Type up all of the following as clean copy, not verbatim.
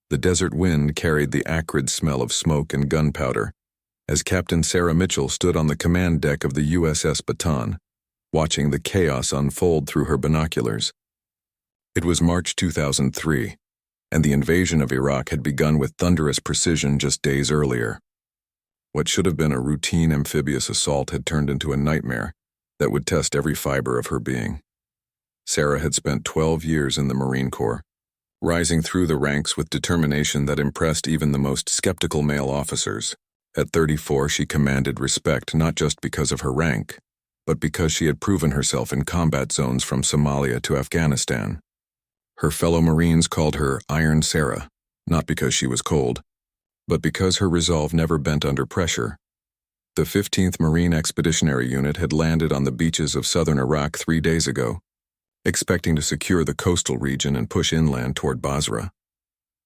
The desert wind carried the acrid smell of smoke and gunpowder, as Captain Sarah Mitchell stood on the command deck of the USS Baton, watching the chaos unfold through her binoculars. It was March 2003, and the invasion of Iraq had begun with thunderous precision just days earlier. What should have been a routine amphibious assault had turned into a nightmare that would test every fiber of her being. Sarah had spent 12 years in the Marine Corps, rising through the ranks with determination that impressed even the most skeptical male officers. At 34, she commanded respect not just because of her rank, but because she had proven herself in combat zones from Somalia to Afghanistan. Her fellow Marines called her Iron Sarah, not because she was cold, but because her resolve never bent under pressure. The 15th Marine Expeditionary Unit had landed on the beaches of southern Iraq 3 days ago, expecting to secure the coastal region and push inland toward Basra.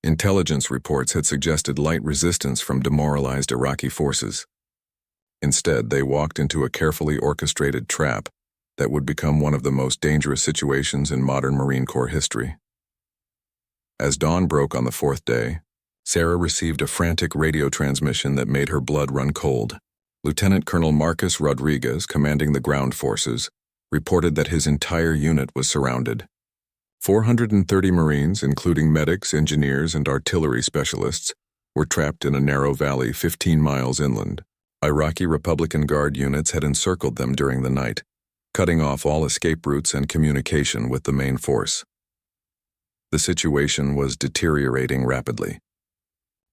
Intelligence reports had suggested light resistance from demoralized Iraqi forces. Instead, they walked into a carefully orchestrated trap that would become one of the most dangerous situations in modern Marine Corps history. As dawn broke on the 4th day, Sarah received a frantic radio transmission that made her blood run cold. Lieutenant Colonel Marcus Rodriguez, commanding the ground forces, reported that his entire unit was surrounded. 430 Marines, including medics, engineers, and artillery specialists, were trapped in a narrow valley 15 miles inland. Iraqi Republican Guard units had encircled them during the night, cutting off all escape routes and communication with the main force. The situation was deteriorating rapidly.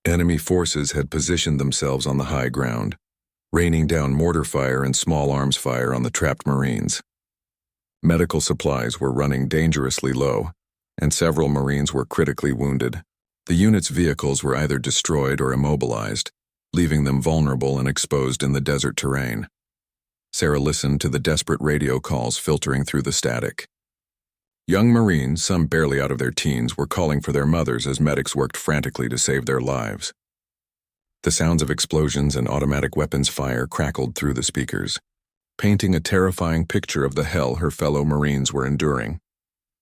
Enemy forces had positioned themselves on the high ground, raining down mortar fire and small arms fire on the trapped Marines. Medical supplies were running dangerously low, and several Marines were critically wounded. The unit's vehicles were either destroyed or immobilized, leaving them vulnerable and exposed in the desert terrain. Sarah listened to the desperate radio calls filtering through the static. Young Marines, some barely out of their teens, were calling for their mothers as medics worked frantically to save their lives. The sounds of explosions and automatic weapons fire crackled through the speakers, painting a terrifying picture of the hell her fellow Marines were enduring.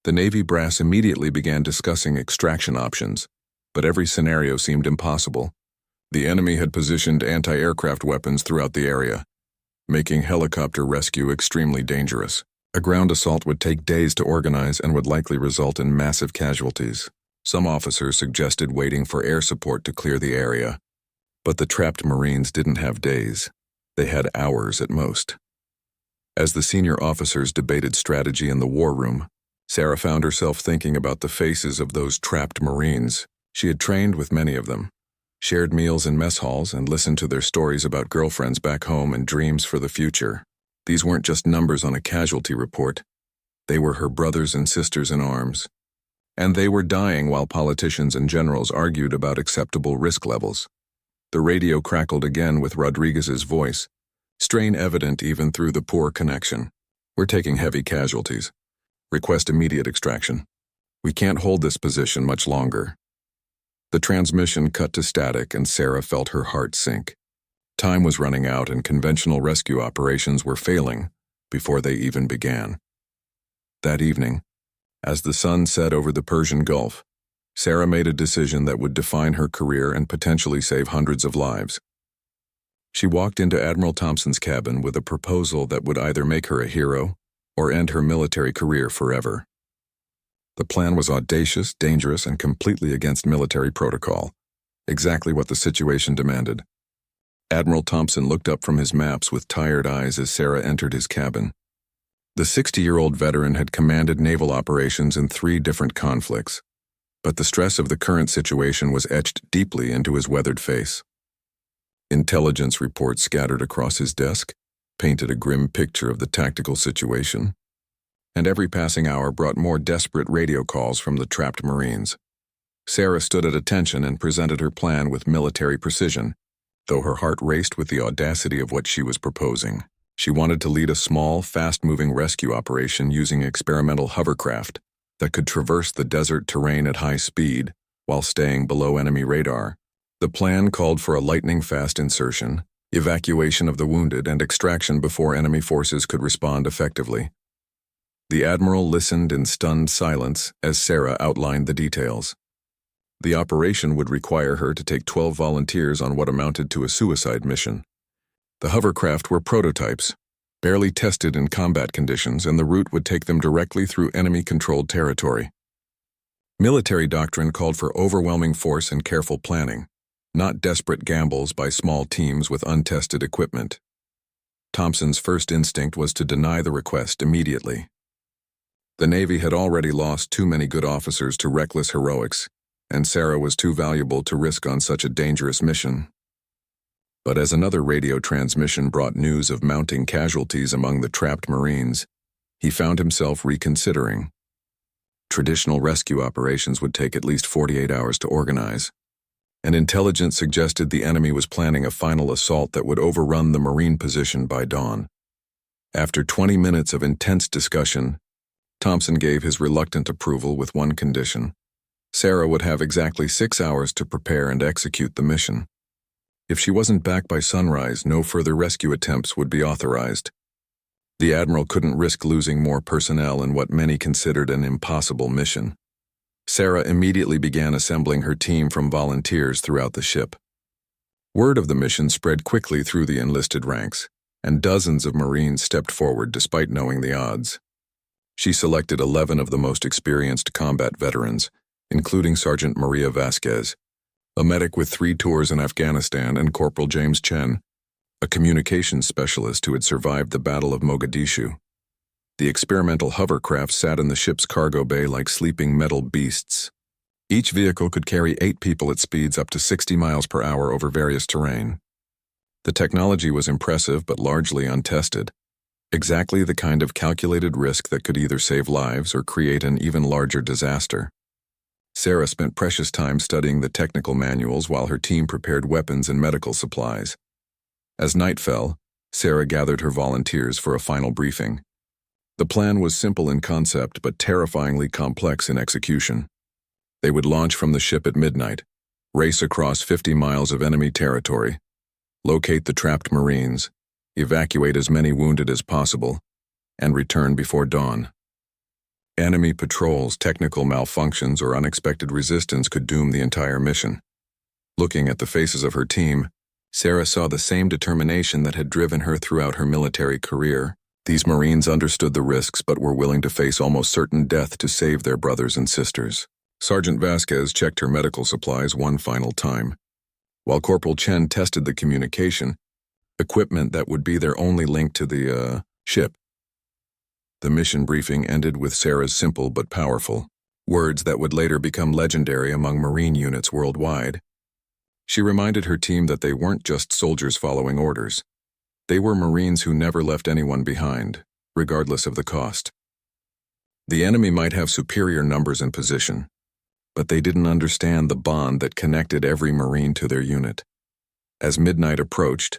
The Navy brass immediately began discussing extraction options, but every scenario seemed impossible. The enemy had positioned anti-aircraft weapons throughout the area, making helicopter rescue extremely dangerous. A ground assault would take days to organize and would likely result in massive casualties. Some officers suggested waiting for air support to clear the area, but the trapped Marines didn't have days. They had hours at most. As the senior officers debated strategy in the war room, Sarah found herself thinking about the faces of those trapped Marines. She had trained with many of them, shared meals in mess halls, and listened to their stories about girlfriends back home and dreams for the future. These weren't just numbers on a casualty report. They were her brothers and sisters in arms. And they were dying while politicians and generals argued about acceptable risk levels. The radio crackled again with Rodriguez's voice, strain evident even through the poor connection. "We're taking heavy casualties. Request immediate extraction. We can't hold this position much longer." The transmission cut to static and Sarah felt her heart sink. Time was running out and conventional rescue operations were failing before they even began. That evening, as the sun set over the Persian Gulf, Sarah made a decision that would define her career and potentially save hundreds of lives. She walked into Admiral Thompson's cabin with a proposal that would either make her a hero or end her military career forever. The plan was audacious, dangerous, and completely against military protocol, exactly what the situation demanded. Admiral Thompson looked up from his maps with tired eyes as Sarah entered his cabin. The 60-year-old veteran had commanded naval operations in 3 different conflicts, but the stress of the current situation was etched deeply into his weathered face. Intelligence reports scattered across his desk painted a grim picture of the tactical situation, and every passing hour brought more desperate radio calls from the trapped Marines. Sarah stood at attention and presented her plan with military precision, though her heart raced with the audacity of what she was proposing. She wanted to lead a small, fast-moving rescue operation using experimental hovercraft that could traverse the desert terrain at high speed while staying below enemy radar. The plan called for a lightning-fast insertion, evacuation of the wounded, and extraction before enemy forces could respond effectively. The Admiral listened in stunned silence as Sarah outlined the details. The operation would require her to take 12 volunteers on what amounted to a suicide mission. The hovercraft were prototypes, barely tested in combat conditions, and the route would take them directly through enemy-controlled territory. Military doctrine called for overwhelming force and careful planning, not desperate gambles by small teams with untested equipment. Thompson's first instinct was to deny the request immediately. The Navy had already lost too many good officers to reckless heroics, and Sarah was too valuable to risk on such a dangerous mission. But as another radio transmission brought news of mounting casualties among the trapped Marines, he found himself reconsidering. Traditional rescue operations would take at least 48 hours to organize, and intelligence suggested the enemy was planning a final assault that would overrun the Marine position by dawn. After 20 minutes of intense discussion, Thompson gave his reluctant approval with one condition. Sarah would have exactly 6 hours to prepare and execute the mission. If she wasn't back by sunrise, no further rescue attempts would be authorized. The Admiral couldn't risk losing more personnel in what many considered an impossible mission. Sarah immediately began assembling her team from volunteers throughout the ship. Word of the mission spread quickly through the enlisted ranks, and dozens of Marines stepped forward despite knowing the odds. She selected 11 of the most experienced combat veterans, including Sergeant Maria Vasquez, a medic with 3 tours in Afghanistan, and Corporal James Chen, a communications specialist who had survived the Battle of Mogadishu. The experimental hovercraft sat in the ship's cargo bay like sleeping metal beasts. Each vehicle could carry 8 people at speeds up to 60 miles per hour over various terrain. The technology was impressive but largely untested, exactly the kind of calculated risk that could either save lives or create an even larger disaster. Sarah spent precious time studying the technical manuals while her team prepared weapons and medical supplies. As night fell, Sarah gathered her volunteers for a final briefing. The plan was simple in concept but terrifyingly complex in execution. They would launch from the ship at midnight, race across 50 miles of enemy territory, locate the trapped Marines, evacuate as many wounded as possible, and return before dawn. Enemy patrols, technical malfunctions, or unexpected resistance could doom the entire mission. Looking at the faces of her team, Sarah saw the same determination that had driven her throughout her military career. These Marines understood the risks but were willing to face almost certain death to save their brothers and sisters. Sergeant Vasquez checked her medical supplies one final time, while Corporal Chen tested the communication equipment that would be their only link to the ship. The mission briefing ended with Sarah's simple but powerful words that would later become legendary among Marine units worldwide. She reminded her team that they weren't just soldiers following orders. They were Marines who never left anyone behind, regardless of the cost. The enemy might have superior numbers and position, but they didn't understand the bond that connected every Marine to their unit. As midnight approached,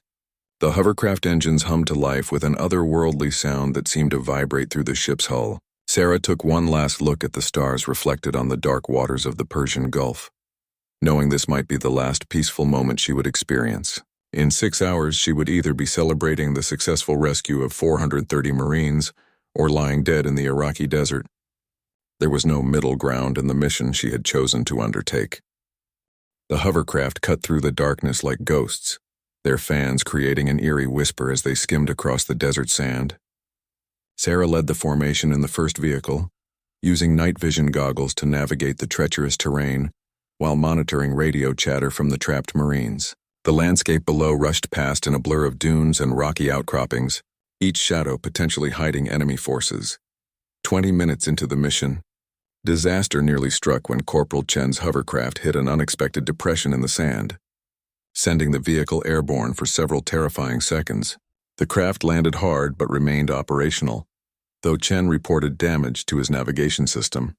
the hovercraft engines hummed to life with an otherworldly sound that seemed to vibrate through the ship's hull. Sarah took one last look at the stars reflected on the dark waters of the Persian Gulf, knowing this might be the last peaceful moment she would experience. In 6 hours, she would either be celebrating the successful rescue of 430 Marines or lying dead in the Iraqi desert. There was no middle ground in the mission she had chosen to undertake. The hovercraft cut through the darkness like ghosts, their fans creating an eerie whisper as they skimmed across the desert sand. Sarah led the formation in the first vehicle, using night vision goggles to navigate the treacherous terrain while monitoring radio chatter from the trapped Marines. The landscape below rushed past in a blur of dunes and rocky outcroppings, each shadow potentially hiding enemy forces. 20 minutes into the mission, disaster nearly struck when Corporal Chen's hovercraft hit an unexpected depression in the sand, sending the vehicle airborne for several terrifying seconds. The craft landed hard but remained operational, though Chen reported damage to his navigation system.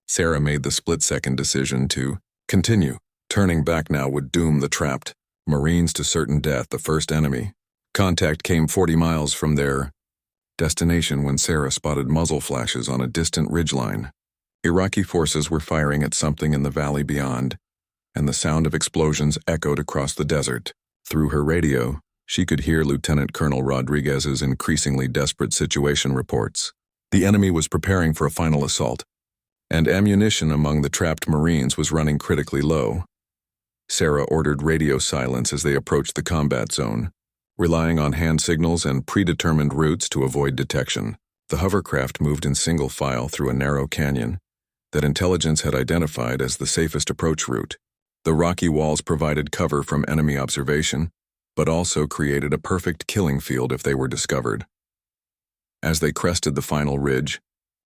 Sarah made the split-second decision to continue. Turning back now would doom the trapped Marines to certain death, the first enemy. Contact came 40 miles from their destination when Sarah spotted muzzle flashes on a distant ridgeline. Iraqi forces were firing at something in the valley beyond, and the sound of explosions echoed across the desert. Through her radio, she could hear Lieutenant Colonel Rodriguez's increasingly desperate situation reports. The enemy was preparing for a final assault, and ammunition among the trapped Marines was running critically low. Sarah ordered radio silence as they approached the combat zone, relying on hand signals and predetermined routes to avoid detection. The hovercraft moved in single file through a narrow canyon that intelligence had identified as the safest approach route. The rocky walls provided cover from enemy observation, but also created a perfect killing field if they were discovered. As they crested the final ridge,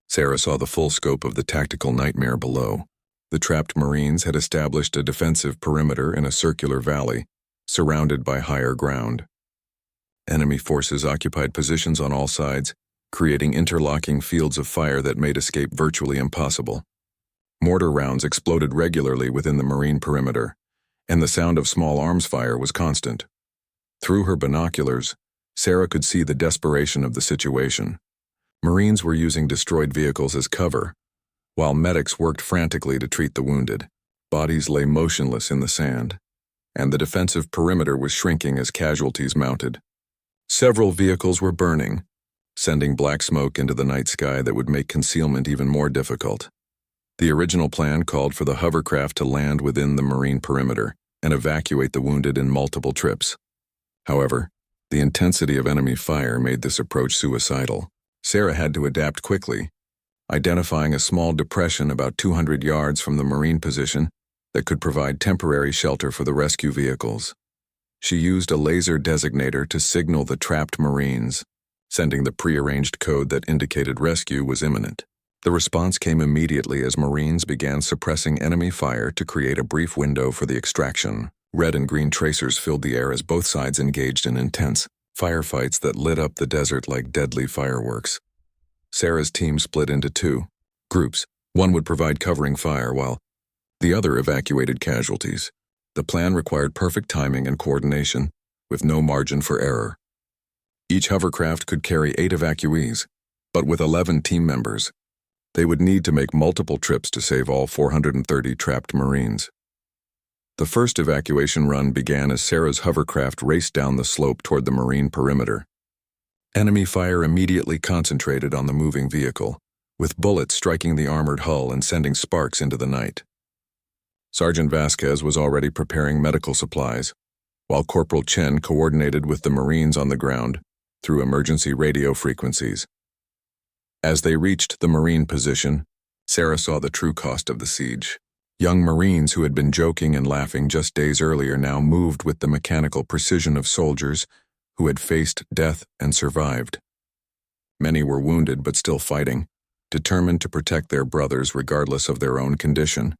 Sarah saw the full scope of the tactical nightmare below. The trapped Marines had established a defensive perimeter in a circular valley, surrounded by higher ground. Enemy forces occupied positions on all sides, creating interlocking fields of fire that made escape virtually impossible. Mortar rounds exploded regularly within the Marine perimeter, and the sound of small arms fire was constant. Through her binoculars, Sarah could see the desperation of the situation. Marines were using destroyed vehicles as cover, while medics worked frantically to treat the wounded. Bodies lay motionless in the sand, and the defensive perimeter was shrinking as casualties mounted. Several vehicles were burning, sending black smoke into the night sky that would make concealment even more difficult. The original plan called for the hovercraft to land within the Marine perimeter and evacuate the wounded in multiple trips. However, the intensity of enemy fire made this approach suicidal. Sarah had to adapt quickly, identifying a small depression about 200 yards from the Marine position that could provide temporary shelter for the rescue vehicles. She used a laser designator to signal the trapped Marines, sending the prearranged code that indicated rescue was imminent. The response came immediately as Marines began suppressing enemy fire to create a brief window for the extraction. Red and green tracers filled the air as both sides engaged in intense firefights that lit up the desert like deadly fireworks. Sarah's team split into two groups. One would provide covering fire while the other evacuated casualties. The plan required perfect timing and coordination, with no margin for error. Each hovercraft could carry 8 evacuees, but with 11 team members, they would need to make multiple trips to save all 430 trapped Marines. The first evacuation run began as Sarah's hovercraft raced down the slope toward the Marine perimeter. Enemy fire immediately concentrated on the moving vehicle, with bullets striking the armored hull and sending sparks into the night. Sergeant Vasquez was already preparing medical supplies, while Corporal Chen coordinated with the Marines on the ground through emergency radio frequencies. As they reached the Marine position, Sarah saw the true cost of the siege. Young Marines who had been joking and laughing just days earlier now moved with the mechanical precision of soldiers who had faced death and survived. Many were wounded but still fighting, determined to protect their brothers regardless of their own condition.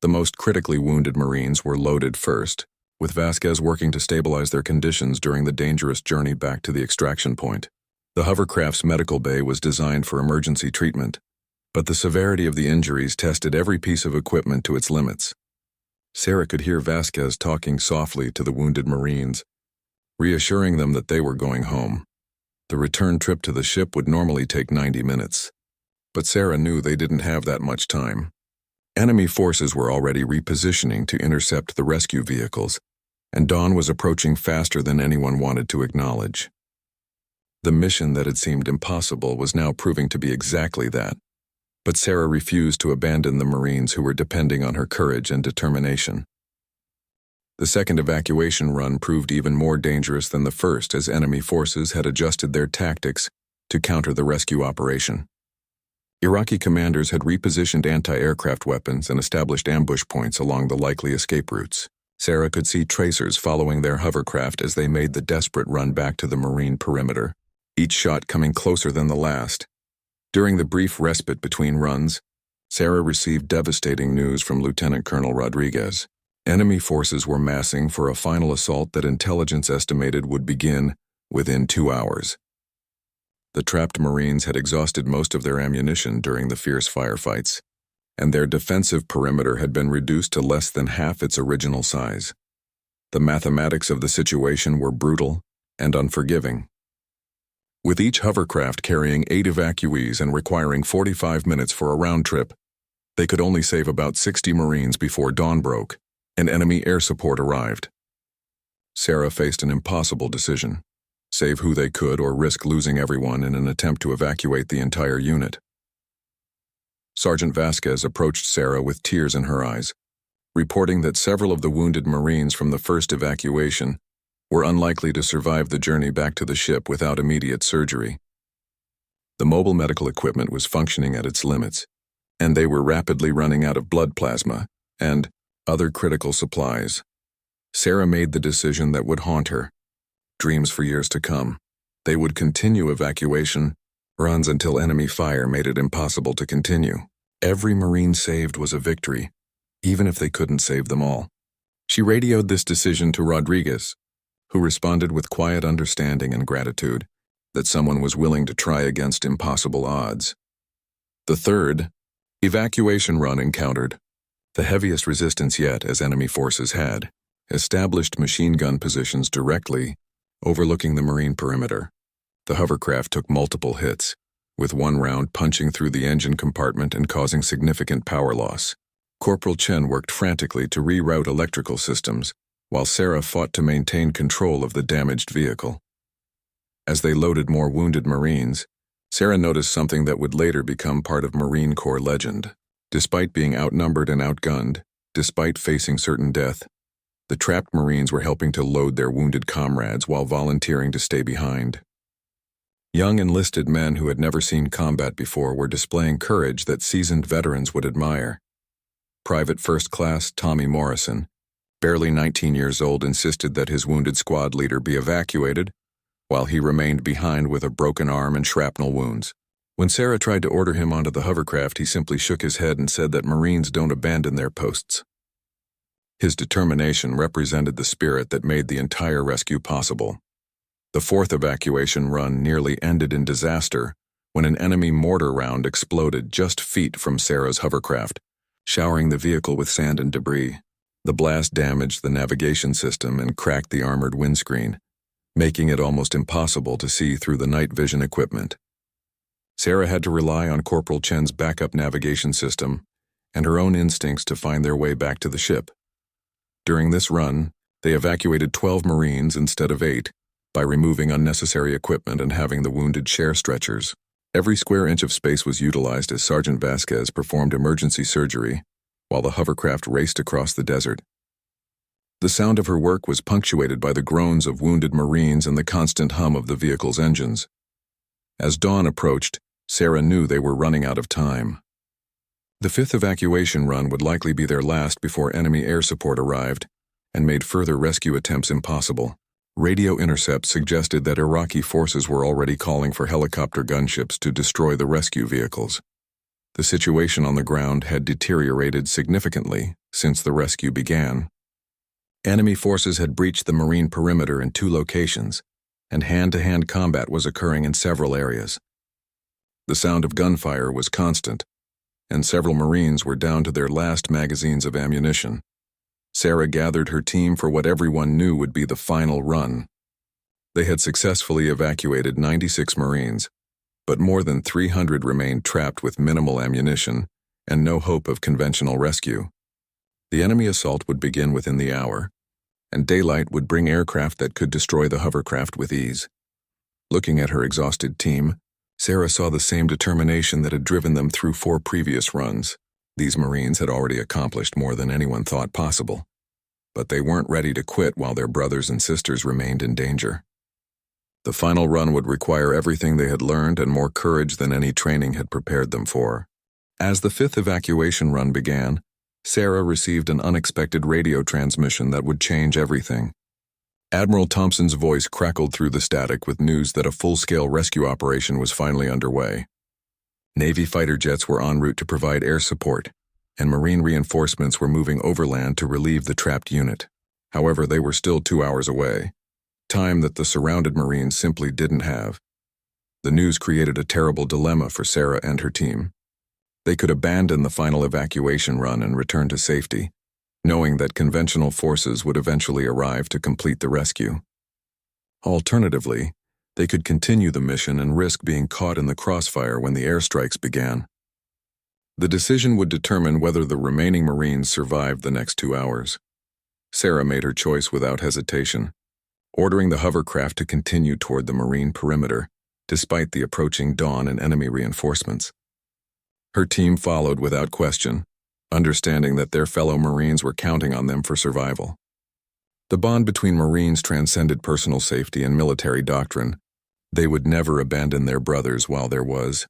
The most critically wounded Marines were loaded first, with Vasquez working to stabilize their conditions during the dangerous journey back to the extraction point. The hovercraft's medical bay was designed for emergency treatment, but the severity of the injuries tested every piece of equipment to its limits. Sarah could hear Vasquez talking softly to the wounded Marines, reassuring them that they were going home. The return trip to the ship would normally take 90 minutes, but Sarah knew they didn't have that much time. Enemy forces were already repositioning to intercept the rescue vehicles, and dawn was approaching faster than anyone wanted to acknowledge. The mission that had seemed impossible was now proving to be exactly that. But Sarah refused to abandon the Marines who were depending on her courage and determination. The second evacuation run proved even more dangerous than the first as enemy forces had adjusted their tactics to counter the rescue operation. Iraqi commanders had repositioned anti-aircraft weapons and established ambush points along the likely escape routes. Sarah could see tracers following their hovercraft as they made the desperate run back to the Marine perimeter, each shot coming closer than the last. During the brief respite between runs, Sarah received devastating news from Lieutenant Colonel Rodriguez. Enemy forces were massing for a final assault that intelligence estimated would begin within 2 hours. The trapped Marines had exhausted most of their ammunition during the fierce firefights, and their defensive perimeter had been reduced to less than half its original size. The mathematics of the situation were brutal and unforgiving. With each hovercraft carrying 8 evacuees and requiring 45 minutes for a round trip, they could only save about 60 Marines before dawn broke and enemy air support arrived. Sarah faced an impossible decision: save who they could or risk losing everyone in an attempt to evacuate the entire unit. Sergeant Vasquez approached Sarah with tears in her eyes, reporting that several of the wounded Marines from the first evacuation were unlikely to survive the journey back to the ship without immediate surgery. The mobile medical equipment was functioning at its limits, and they were rapidly running out of blood plasma and other critical supplies. Sarah made the decision that would haunt her dreams for years to come. They would continue evacuation runs until enemy fire made it impossible to continue. Every Marine saved was a victory, even if they couldn't save them all. She radioed this decision to Rodriguez, who responded with quiet understanding and gratitude that someone was willing to try against impossible odds. The third evacuation run encountered the heaviest resistance yet, as enemy forces had established machine gun positions directly overlooking the Marine perimeter. The hovercraft took multiple hits, with one round punching through the engine compartment and causing significant power loss. Corporal Chen worked frantically to reroute electrical systems, while Sarah fought to maintain control of the damaged vehicle. As they loaded more wounded Marines, Sarah noticed something that would later become part of Marine Corps legend. Despite being outnumbered and outgunned, despite facing certain death, the trapped Marines were helping to load their wounded comrades while volunteering to stay behind. Young enlisted men who had never seen combat before were displaying courage that seasoned veterans would admire. Private First Class Tommy Morrison, barely 19 years old, insisted that his wounded squad leader be evacuated, while he remained behind with a broken arm and shrapnel wounds. When Sarah tried to order him onto the hovercraft, he simply shook his head and said that Marines don't abandon their posts. His determination represented the spirit that made the entire rescue possible. The fourth evacuation run nearly ended in disaster when an enemy mortar round exploded just feet from Sarah's hovercraft, showering the vehicle with sand and debris. The blast damaged the navigation system and cracked the armored windscreen, making it almost impossible to see through the night vision equipment. Sarah had to rely on Corporal Chen's backup navigation system and her own instincts to find their way back to the ship. During this run, they evacuated 12 Marines instead of 8 by removing unnecessary equipment and having the wounded share stretchers. Every square inch of space was utilized as Sergeant Vasquez performed emergency surgery while the hovercraft raced across the desert. The sound of her work was punctuated by the groans of wounded Marines and the constant hum of the vehicle's engines. As dawn approached, Sarah knew they were running out of time. The fifth evacuation run would likely be their last before enemy air support arrived and made further rescue attempts impossible. Radio intercepts suggested that Iraqi forces were already calling for helicopter gunships to destroy the rescue vehicles. The situation on the ground had deteriorated significantly since the rescue began. Enemy forces had breached the Marine perimeter in 2 locations, and hand-to-hand combat was occurring in several areas. The sound of gunfire was constant, and several Marines were down to their last magazines of ammunition. Sarah gathered her team for what everyone knew would be the final run. They had successfully evacuated 96 Marines, but more than 300 remained trapped with minimal ammunition and no hope of conventional rescue. The enemy assault would begin within the hour, and daylight would bring aircraft that could destroy the hovercraft with ease. Looking at her exhausted team, Sarah saw the same determination that had driven them through 4 previous runs. These Marines had already accomplished more than anyone thought possible, but they weren't ready to quit while their brothers and sisters remained in danger. The final run would require everything they had learned and more courage than any training had prepared them for. As the 5th evacuation run began, Sarah received an unexpected radio transmission that would change everything. Admiral Thompson's voice crackled through the static with news that a full-scale rescue operation was finally underway. Navy fighter jets were en route to provide air support, and Marine reinforcements were moving overland to relieve the trapped unit. However, they were still 2 hours away, time that the surrounded Marines simply didn't have. The news created a terrible dilemma for Sarah and her team. They could abandon the final evacuation run and return to safety, knowing that conventional forces would eventually arrive to complete the rescue. Alternatively, they could continue the mission and risk being caught in the crossfire when the airstrikes began. The decision would determine whether the remaining Marines survived the next 2 hours. Sarah made her choice without hesitation, ordering the hovercraft to continue toward the Marine perimeter, despite the approaching dawn and enemy reinforcements. Her team followed without question, understanding that their fellow Marines were counting on them for survival. The bond between Marines transcended personal safety and military doctrine. They would never abandon their brothers while there was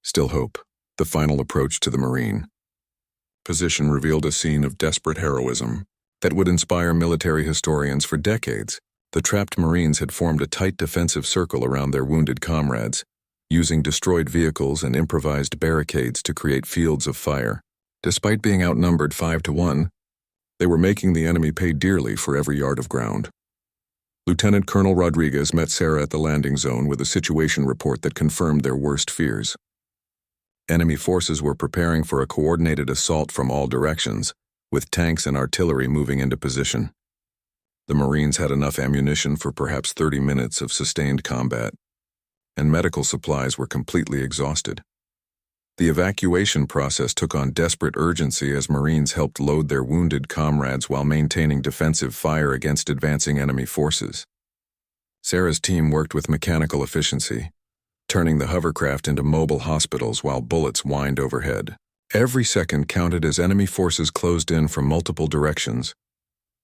still hope. The final approach to the Marine position revealed a scene of desperate heroism that would inspire military historians for decades. The trapped Marines had formed a tight defensive circle around their wounded comrades, using destroyed vehicles and improvised barricades to create fields of fire. Despite being outnumbered 5-1, they were making the enemy pay dearly for every yard of ground. Lieutenant Colonel Rodriguez met Sarah at the landing zone with a situation report that confirmed their worst fears. Enemy forces were preparing for a coordinated assault from all directions, with tanks and artillery moving into position. The Marines had enough ammunition for perhaps 30 minutes of sustained combat, and medical supplies were completely exhausted. The evacuation process took on desperate urgency as Marines helped load their wounded comrades while maintaining defensive fire against advancing enemy forces. Sarah's team worked with mechanical efficiency, turning the hovercraft into mobile hospitals while bullets whined overhead. Every second counted as enemy forces closed in from multiple directions.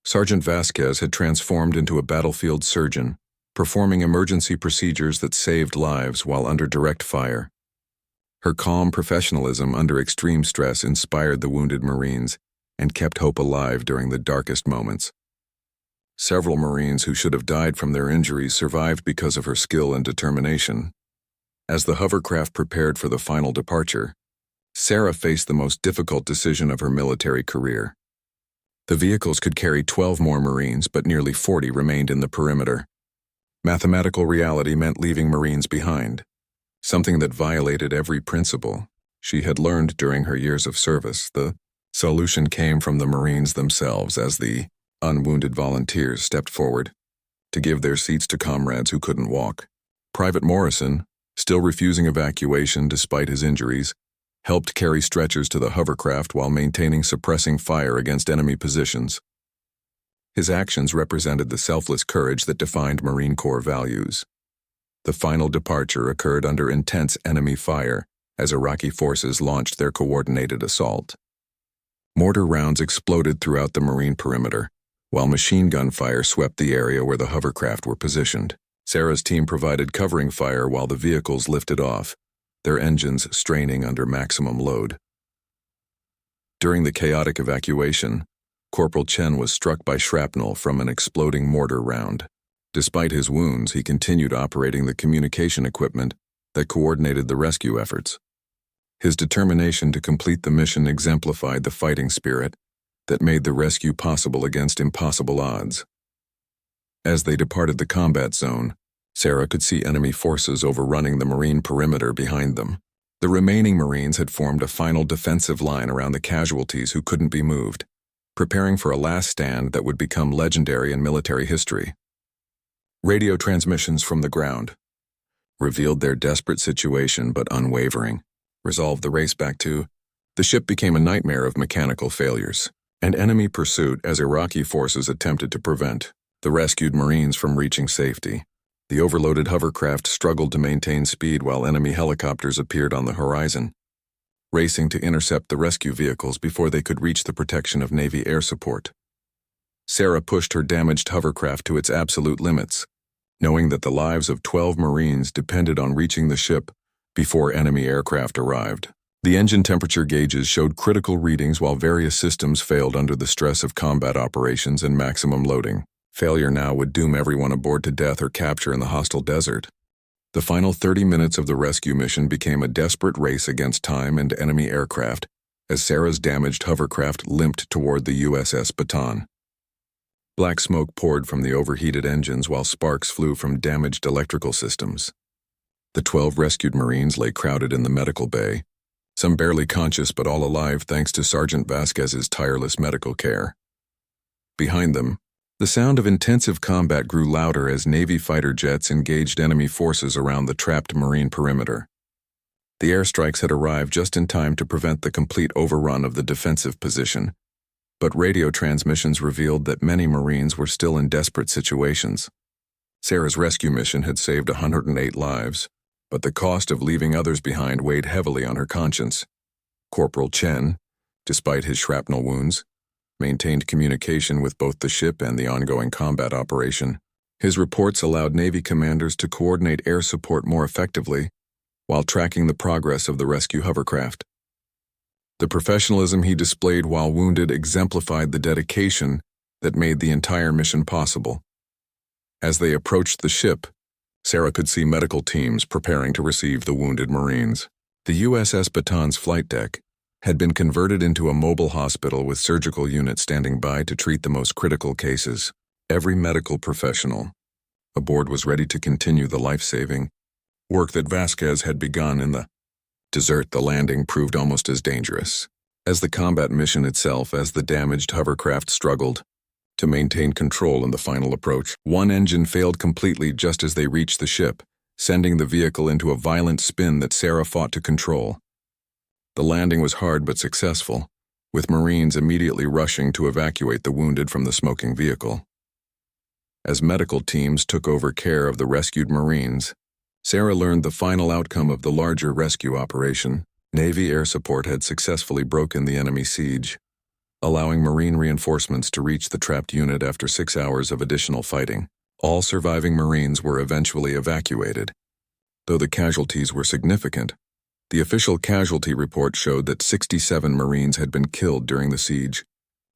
Sergeant Vasquez had transformed into a battlefield surgeon, performing emergency procedures that saved lives while under direct fire. Her calm professionalism under extreme stress inspired the wounded Marines and kept hope alive during the darkest moments. Several Marines who should have died from their injuries survived because of her skill and determination. As the hovercraft prepared for the final departure, Sarah faced the most difficult decision of her military career. The vehicles could carry 12 more Marines, but nearly 40 remained in the perimeter. Mathematical reality meant leaving Marines behind, something that violated every principle she had learned during her years of service. The solution came from the Marines themselves as the unwounded volunteers stepped forward to give their seats to comrades who couldn't walk. Private Morrison, still refusing evacuation despite his injuries, helped carry stretchers to the hovercraft while maintaining suppressing fire against enemy positions. His actions represented the selfless courage that defined Marine Corps values. The final departure occurred under intense enemy fire as Iraqi forces launched their coordinated assault. Mortar rounds exploded throughout the Marine perimeter, while machine gun fire swept the area where the hovercraft were positioned. Sarah's team provided covering fire while the vehicles lifted off, their engines straining under maximum load. During the chaotic evacuation, Corporal Chen was struck by shrapnel from an exploding mortar round. Despite his wounds, he continued operating the communication equipment that coordinated the rescue efforts. His determination to complete the mission exemplified the fighting spirit that made the rescue possible against impossible odds. As they departed the combat zone, Sarah could see enemy forces overrunning the Marine perimeter behind them. The remaining Marines had formed a final defensive line around the casualties who couldn't be moved, preparing for a last stand that would become legendary in military history. Radio transmissions from the ground revealed their desperate situation but unwavering resolved the race back to. The ship became a nightmare of mechanical failures, and enemy pursuit as Iraqi forces attempted to prevent the rescued Marines from reaching safety. The overloaded hovercraft struggled to maintain speed while enemy helicopters appeared on the horizon, racing to intercept the rescue vehicles before they could reach the protection of Navy air support. Sarah pushed her damaged hovercraft to its absolute limits, knowing that the lives of 12 Marines depended on reaching the ship before enemy aircraft arrived. The engine temperature gauges showed critical readings while various systems failed under the stress of combat operations and maximum loading. Failure now would doom everyone aboard to death or capture in the hostile desert. The final 30 minutes of the rescue mission became a desperate race against time and enemy aircraft as Sarah's damaged hovercraft limped toward the USS Baton. Black smoke poured from the overheated engines while sparks flew from damaged electrical systems. The 12 rescued Marines lay crowded in the medical bay, some barely conscious but all alive thanks to Sergeant Vasquez's tireless medical care. Behind them, the sound of intensive combat grew louder as Navy fighter jets engaged enemy forces around the trapped Marine perimeter. The airstrikes had arrived just in time to prevent the complete overrun of the defensive position, but radio transmissions revealed that many Marines were still in desperate situations. Sarah's rescue mission had saved 108 lives, but the cost of leaving others behind weighed heavily on her conscience. Corporal Chen, despite his shrapnel wounds, maintained communication with both the ship and the ongoing combat operation. His reports allowed Navy commanders to coordinate air support more effectively while tracking the progress of the rescue hovercraft. The professionalism he displayed while wounded exemplified the dedication that made the entire mission possible. As they approached the ship, Sarah could see medical teams preparing to receive the wounded Marines. The USS Baton's flight deck had been converted into a mobile hospital with surgical units standing by to treat the most critical cases. Every medical professional aboard was ready to continue the life-saving work that Vasquez had begun in the desert. The landing proved almost as dangerous as the combat mission itself as the damaged hovercraft struggled to maintain control in the final approach. One engine failed completely just as they reached the ship, sending the vehicle into a violent spin that Sarah fought to control. The landing was hard but successful, with Marines immediately rushing to evacuate the wounded from the smoking vehicle. As medical teams took over care of the rescued Marines, Sarah learned the final outcome of the larger rescue operation. Navy air support had successfully broken the enemy siege, allowing Marine reinforcements to reach the trapped unit after 6 hours of additional fighting. All surviving Marines were eventually evacuated. Though the casualties were significant, the official casualty report showed that 67 Marines had been killed during the siege,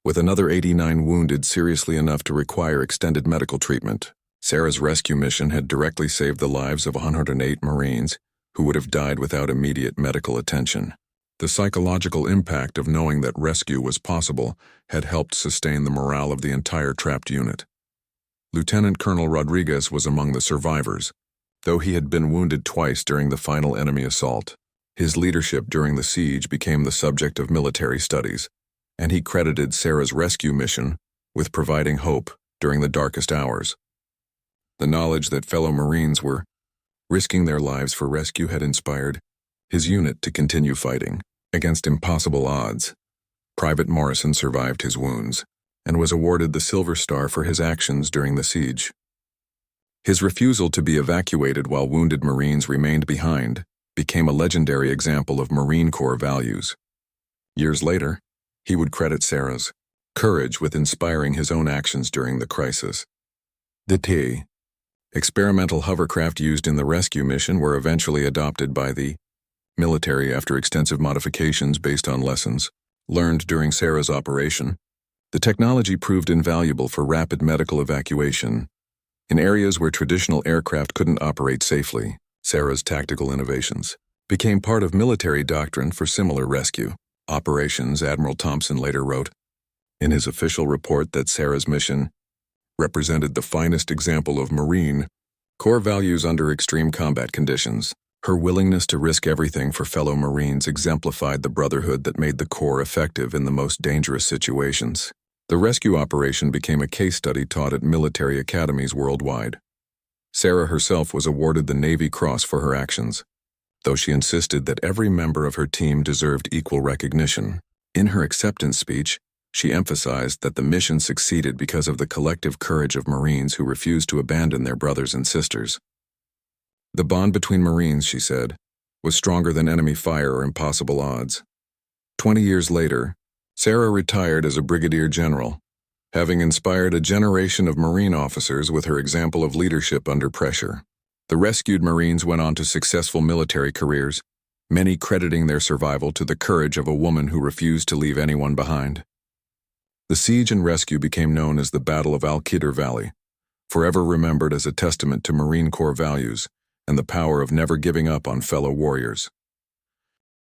with another 89 wounded seriously enough to require extended medical treatment. Sarah's rescue mission had directly saved the lives of 108 Marines who would have died without immediate medical attention. The psychological impact of knowing that rescue was possible had helped sustain the morale of the entire trapped unit. Lieutenant Colonel Rodriguez was among the survivors, though he had been wounded twice during the final enemy assault. His leadership during the siege became the subject of military studies, and he credited Sarah's rescue mission with providing hope during the darkest hours. The knowledge that fellow Marines were risking their lives for rescue had inspired his unit to continue fighting against impossible odds. Private Morrison survived his wounds and was awarded the Silver Star for his actions during the siege. His refusal to be evacuated while wounded Marines remained behind became a legendary example of Marine Corps values. Years later, he would credit Sarah's courage with inspiring his own actions during the crisis. The experimental hovercraft used in the rescue mission were eventually adopted by the military after extensive modifications based on lessons learned during Sarah's operation. The technology proved invaluable for rapid medical evacuation in areas where traditional aircraft couldn't operate safely. Sarah's tactical innovations became part of military doctrine for similar rescue operations. Admiral Thompson later wrote in his official report that Sarah's mission represented the finest example of Marine Corps values under extreme combat conditions. Her willingness to risk everything for fellow Marines exemplified the brotherhood that made the Corps effective in the most dangerous situations. The rescue operation became a case study taught at military academies worldwide. Sarah herself was awarded the Navy Cross for her actions, though she insisted that every member of her team deserved equal recognition. In her acceptance speech, she emphasized that the mission succeeded because of the collective courage of Marines who refused to abandon their brothers and sisters. The bond between Marines, she said, was stronger than enemy fire or impossible odds. 20 years later, Sarah retired as a brigadier general, having inspired a generation of Marine officers with her example of leadership under pressure. The rescued Marines went on to successful military careers, many crediting their survival to the courage of a woman who refused to leave anyone behind. The siege and rescue became known as the Battle of Al-Qidr Valley, forever remembered as a testament to Marine Corps values and the power of never giving up on fellow warriors.